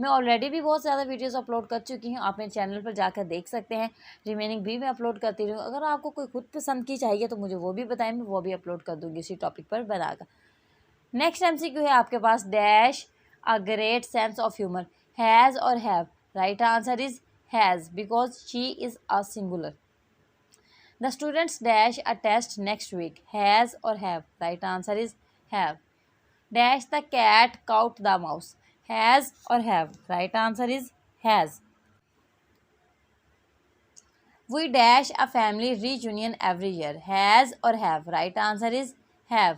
मैं ऑलरेडी भी बहुत ज़्यादा वीडियोस अपलोड कर चुकी हूँ, आप मेरे चैनल पर जाकर देख सकते हैं। रिमेनिंग भी मैं अपलोड करती रहूँ। अगर आपको कोई खुद पसंद की चाहिए तो मुझे वो भी बताएं, मैं वो भी अपलोड कर दूँगी इसी टॉपिक पर बनाकर। नेक्स्ट MCQ है आपके पास, dash a great sense of humour, has और have. Right answer is has because she is a singular. The students dash a test next week, has or have. Right answer is have. Dash the cat caught the mouse, has or have. Right answer is has. We dash a family reunion every year, has or have. Right answer is have.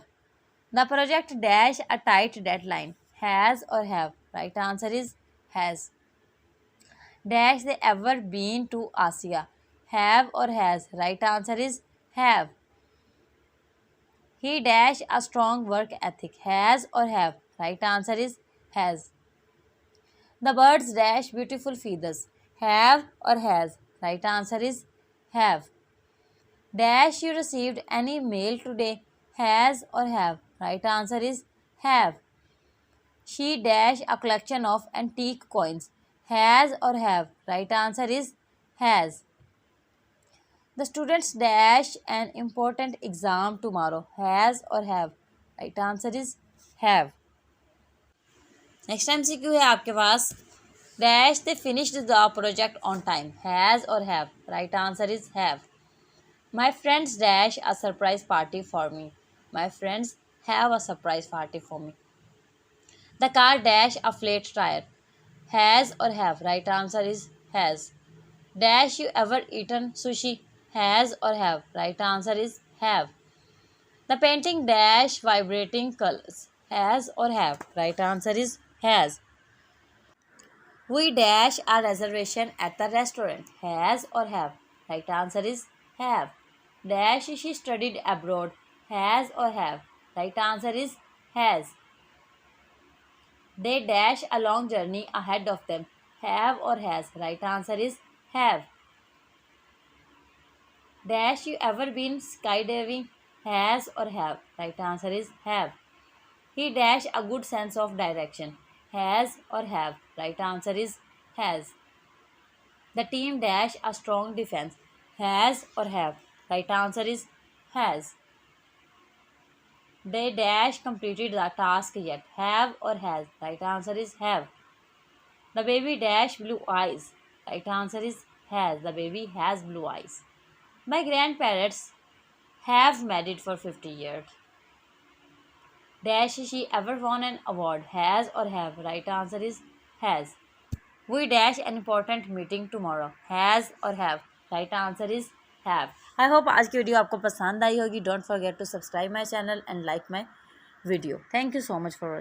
The project dash a tight deadline, has or have. Right answer is has. Dash they ever been to Asia, have or has. Right answer is have. He dash a strong work ethic, has or have. Right answer is has. The birds dash beautiful feathers, have or has. Right answer is have. Dash you received any mail today, has or have. Right answer is have. She dash a collection of antique coins, has or have. Right answer is has. The students dash an important exam tomorrow, has or have. Right answer is have. Next MCQ है आपके पास, dash they finished the project on time, has और have. Right answer is have. My friends dash a surprise party for me, my friends have a surprise party for me. The car dash a flat tyre, has और have. Right answer is has. Dash you ever eaten sushi, has और have. Right answer is have. The painting dash vibrating colours, has और have. Right answer is has. We dash a reservation at the restaurant, has or have. Right answer is have. Dash she studied abroad, has or have. Right answer is has. They dash a long journey ahead of them, have or has. Right answer is have. Dash you ever been skydiving, has or have. Right answer is have. He dash a good sense of direction, has or have. Right answer is has. The team dash a strong defense, has or have. Right answer is has. They dash completed the task yet, have or has. Right answer is have. The baby dash blue eyes. Right answer is has. The baby has blue eyes. My grandparents have married for 50 years. Dash she ever won an award, has or have. Right answer is has. We dash an important meeting tomorrow, has or have. Right answer is have. I hope आज की video आपको पसंद आई होगी. Don't forget to subscribe my channel and like my video. Thank you so much for watching.